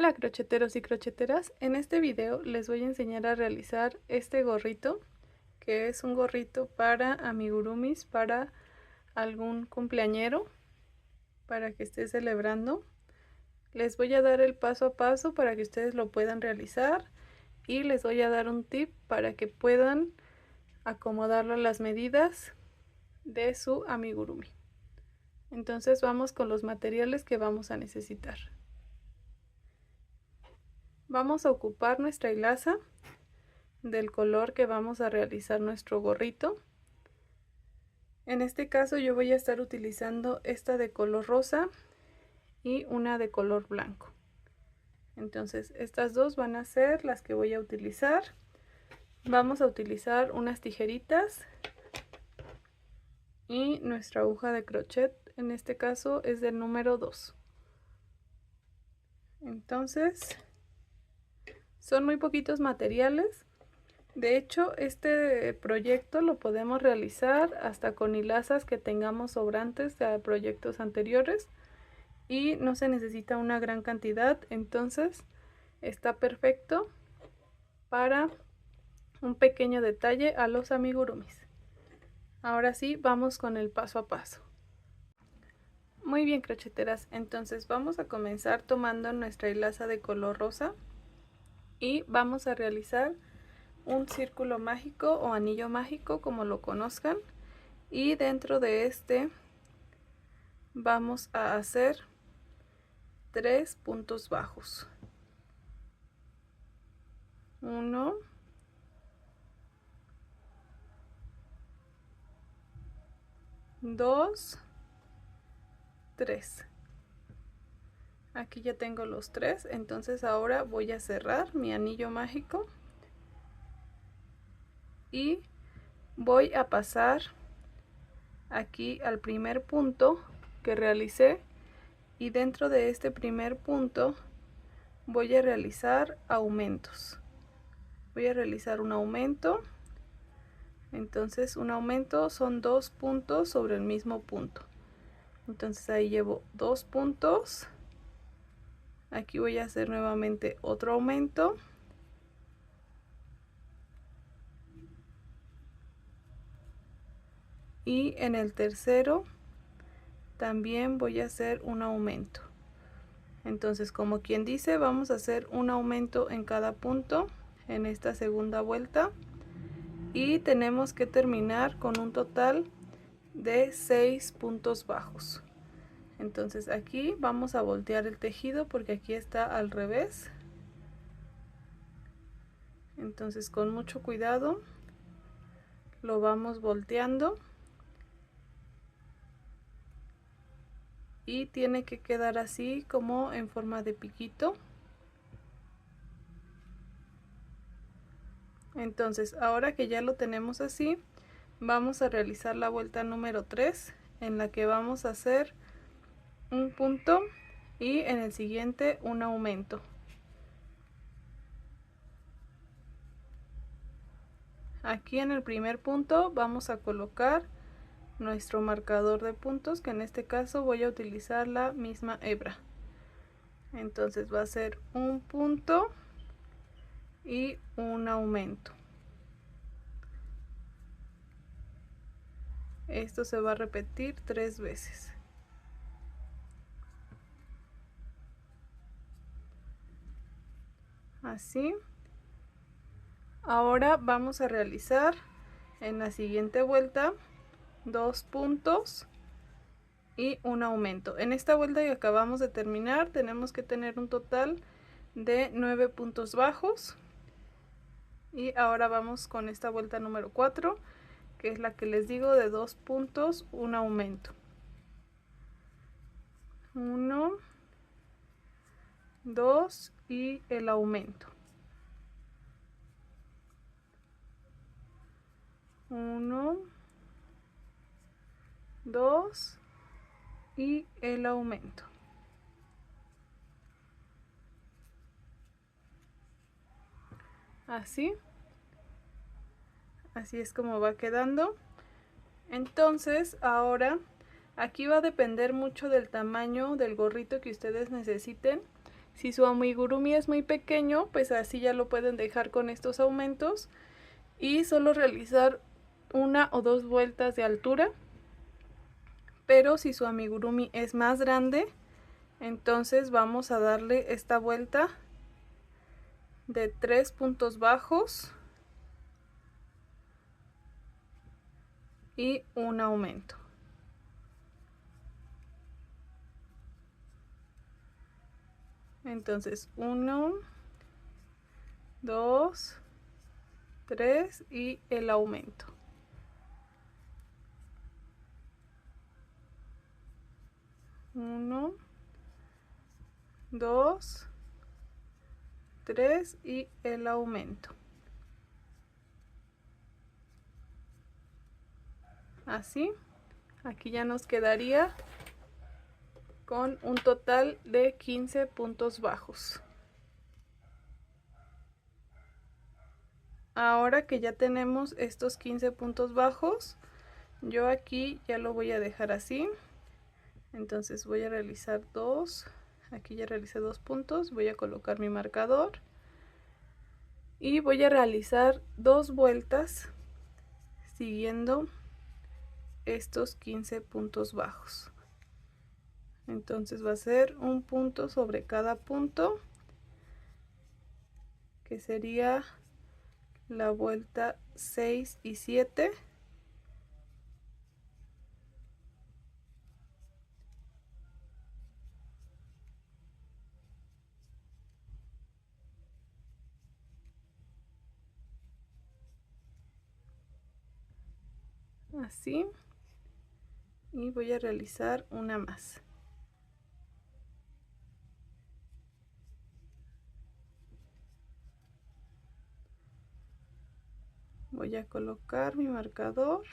Hola crocheteros y crocheteras, en este video les voy a enseñar a realizar este gorrito, que es un gorrito para amigurumis, para algún cumpleañero, para que esté celebrando. Les voy a dar el paso a paso para que ustedes lo puedan realizar y les voy a dar un tip para que puedan acomodarlo a las medidas de su amigurumi. Entonces vamos con los materiales que vamos a necesitar. Vamos a ocupar nuestra hilaza del color que vamos a realizar nuestro gorrito. En este caso yo voy a estar utilizando esta de color rosa y una de color blanco. Entonces estas dos van a ser las que voy a utilizar. Vamos a utilizar unas tijeritas y nuestra aguja de crochet, en este caso es del número 2. Entonces son muy poquitos materiales. De hecho, este proyecto lo podemos realizar hasta con hilazas que tengamos sobrantes de proyectos anteriores y no se necesita una gran cantidad, entonces está perfecto para un pequeño detalle a los amigurumis. Ahora sí, vamos con el paso a paso. Muy bien, crocheteras, entonces vamos a comenzar tomando nuestra hilaza de color rosa y vamos a realizar un círculo mágico o anillo mágico, como lo conozcan, y dentro de este vamos a hacer 3 puntos bajos. 1, 2, 3. Aquí ya tengo los 3, entonces ahora voy a cerrar mi anillo mágico y voy a pasar aquí al primer punto que realicé, y dentro de este primer punto voy a realizar aumentos. Voy a realizar un aumento, entonces un aumento son 2 puntos sobre el mismo punto. Entonces ahí llevo 2 puntos. Aquí voy a hacer nuevamente otro aumento. Y en el tercero también voy a hacer un aumento. Entonces, como quien dice, vamos a hacer un aumento en cada punto en esta segunda vuelta. Y tenemos que terminar con un total de 6 puntos bajos. Entonces aquí vamos a voltear el tejido porque aquí está al revés. Entonces con mucho cuidado lo vamos volteando y tiene que quedar así como en forma de piquito. Entonces ahora que ya lo tenemos así, vamos a realizar la vuelta número 3, en la que vamos a hacer un punto y en el siguiente un aumento. Aquí en el primer punto vamos a colocar nuestro marcador de puntos, que en este caso voy a utilizar la misma hebra. Entonces va a ser un punto y un aumento. Esto se va a repetir 3 veces. Así. Ahora vamos a realizar en la siguiente vuelta 2 puntos y un aumento. En esta vuelta que acabamos de terminar tenemos que tener un total de 9 puntos bajos. Y ahora vamos con esta vuelta número 4, que es la que les digo, de 2 puntos, un aumento. 1, 2 y el aumento. 1, 2 y el aumento. Así es como va quedando. Entonces ahora aquí va a depender mucho del tamaño del gorrito que ustedes necesiten. Si su amigurumi es muy pequeño, pues así ya lo pueden dejar con estos aumentos y solo realizar una o dos vueltas de altura. Pero si su amigurumi es más grande, entonces vamos a darle esta vuelta de 3 puntos bajos y un aumento. Entonces 1, 2, 3 y el aumento. Uno, 2, 3 y el aumento. Así, aquí ya nos quedaría con un total de 15 puntos bajos. Ahora que ya tenemos estos 15 puntos bajos, yo aquí ya lo voy a dejar así. Entonces voy a realizar dos, aquí ya realicé 2 puntos, voy a colocar mi marcador y voy a realizar 2 vueltas siguiendo estos 15 puntos bajos. Entonces va a ser un punto sobre cada punto, que sería la vuelta 6 y 7. Así, y voy a realizar una más. Voy a colocar mi marcador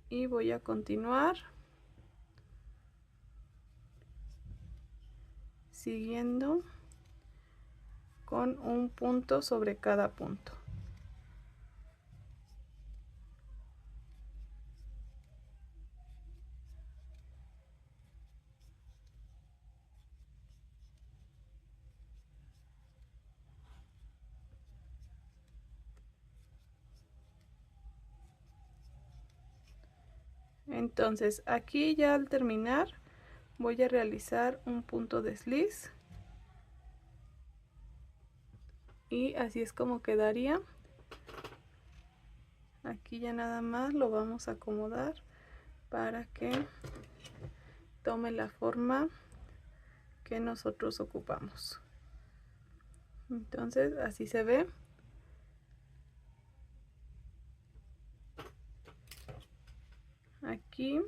y voy a continuar siguiendo con un punto sobre cada punto. Entonces aquí ya al terminar voy a realizar un punto desliz y así es como quedaría. Aquí ya nada más lo vamos a acomodar para que tome la forma que nosotros ocupamos. Entonces así se ve. Aquí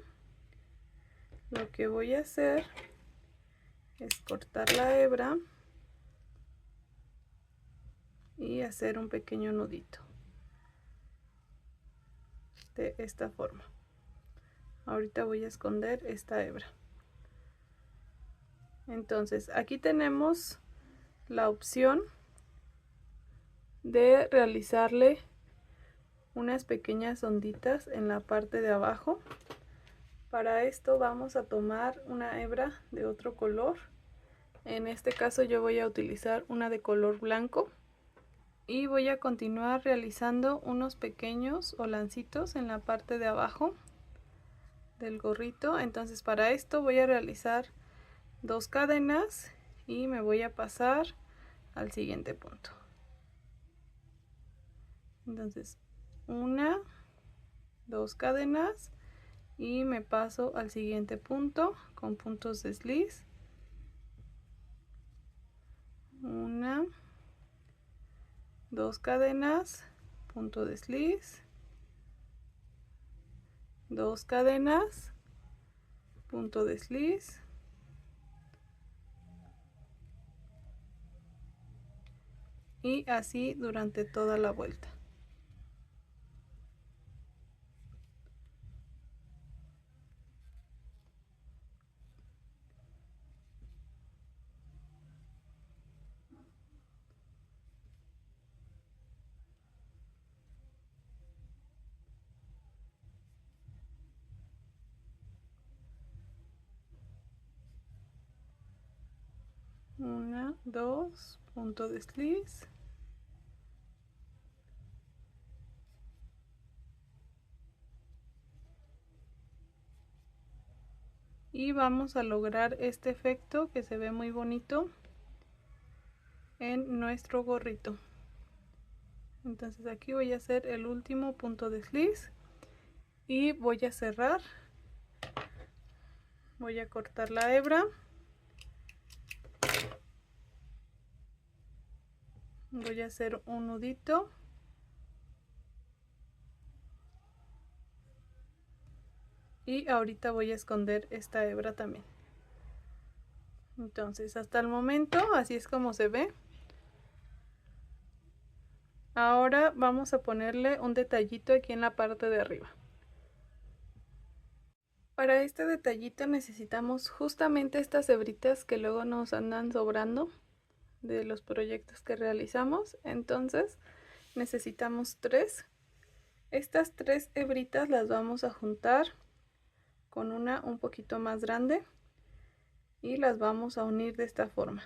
lo que voy a hacer es cortar la hebra y hacer un pequeño nudito de esta forma. Ahorita voy a esconder esta hebra. Entonces aquí tenemos la opción de realizarle unas pequeñas onditas en la parte de abajo. Para esto vamos a tomar una hebra de otro color. En este caso yo voy a utilizar una de color blanco y voy a continuar realizando unos pequeños holancitos en la parte de abajo del gorrito. Entonces para esto voy a realizar 2 cadenas y me voy a pasar al siguiente punto. Entonces 1, 2 cadenas y me paso al siguiente punto con puntos desliz. 1, 2 cadenas, punto desliz, 2 cadenas, punto desliz, y así durante toda la vuelta. 1, 2, punto desliz. Y vamos a lograr este efecto que se ve muy bonito en nuestro gorrito. Entonces aquí voy a hacer el último punto desliz y voy a cerrar. Voy a cortar la hebra. Voy a hacer un nudito. Y ahorita voy a esconder esta hebra también. Entonces hasta el momento así es como se ve. Ahora vamos a ponerle un detallito aquí en la parte de arriba. Para este detallito necesitamos justamente estas hebritas que luego nos andan sobrando de los proyectos que realizamos. Entonces necesitamos 3. Estas 3 hebritas las vamos a juntar con una un poquito más grande y las vamos a unir de esta forma.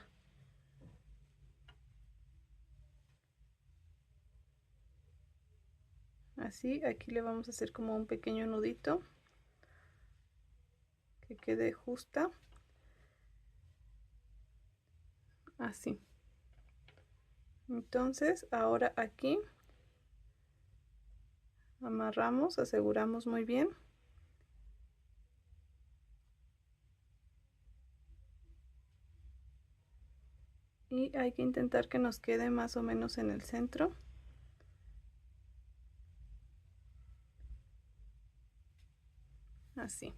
Así, aquí le vamos a hacer como un pequeño nudito que quede justa. Así. Entonces, ahora aquí amarramos, aseguramos muy bien. Y hay que intentar que nos quede más o menos en el centro. Así.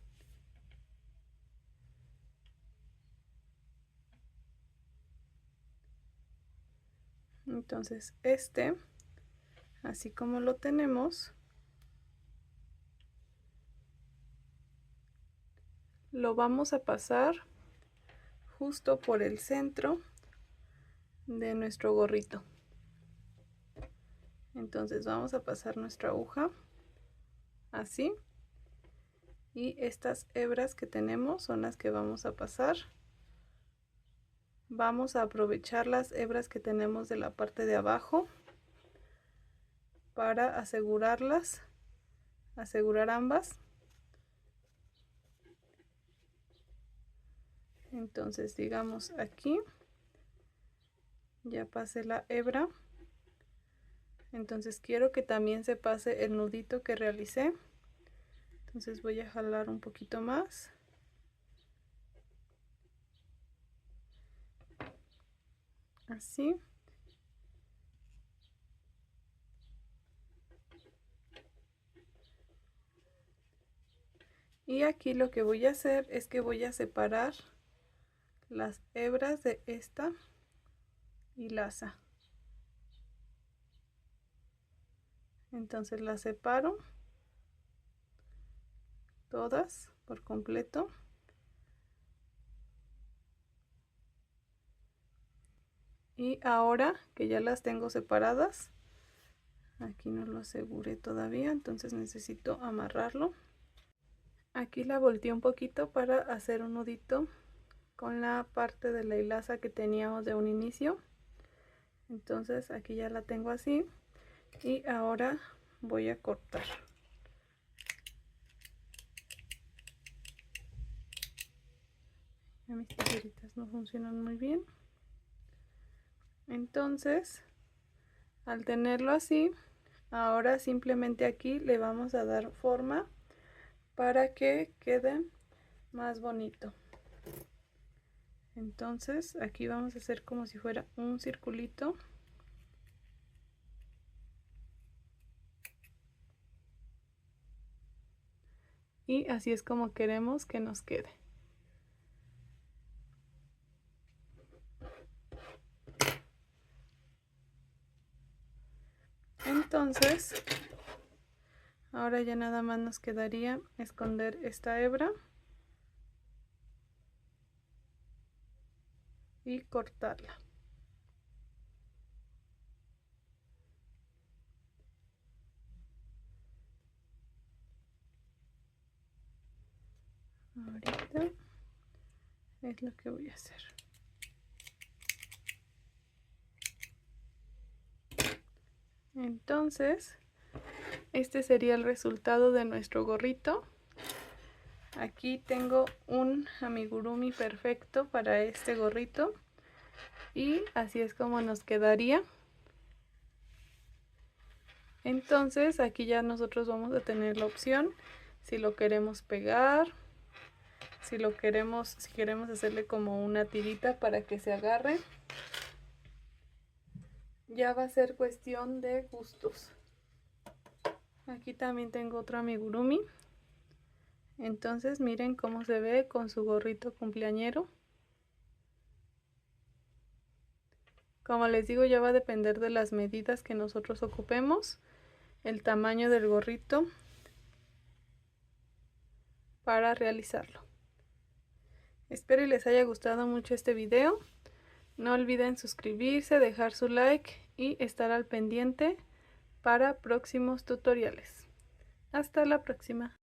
Entonces así como lo tenemos, lo vamos a pasar justo por el centro de nuestro gorrito. Entonces vamos a pasar nuestra aguja así. Y estas hebras que tenemos son las que vamos a pasar. Vamos a aprovechar las hebras que tenemos de la parte de abajo para asegurarlas, asegurar ambas. Entonces digamos aquí ya pasé la hebra, entonces quiero que también se pase el nudito que realicé. Entonces voy a jalar un poquito más. Así. Y aquí lo que voy a hacer es que voy a separar las hebras de esta hilaza. Entonces las separo todas por completo. Y ahora que ya las tengo separadas, aquí no lo aseguré todavía, entonces necesito amarrarlo. Aquí la volteé un poquito para hacer un nudito con la parte de la hilaza que teníamos de un inicio. Entonces aquí ya la tengo así y ahora voy a cortar. Ya mis tijeritas no funcionan muy bien. Entonces, al tenerlo así, ahora simplemente aquí le vamos a dar forma para que quede más bonito. Entonces aquí vamos a hacer como si fuera un circulito. Y así es como queremos que nos quede. Entonces, ahora ya nada más nos quedaría esconder esta hebra y cortarla. Ahorita es lo que voy a hacer. Entonces, este sería el resultado de nuestro gorrito. Aquí tengo un amigurumi perfecto para este gorrito. Y así es como nos quedaría. Entonces aquí ya nosotros vamos a tener la opción si lo queremos pegar, si queremos hacerle como una tirita para que se agarre. Ya va a ser cuestión de gustos. Aquí también tengo otro amigurumi. Entonces miren cómo se ve con su gorrito cumpleañero. Como les digo, ya va a depender de las medidas que nosotros ocupemos, el tamaño del gorrito para realizarlo. Espero y les haya gustado mucho este video. No olviden suscribirse, dejar su like y estar al pendiente para próximos tutoriales. Hasta la próxima.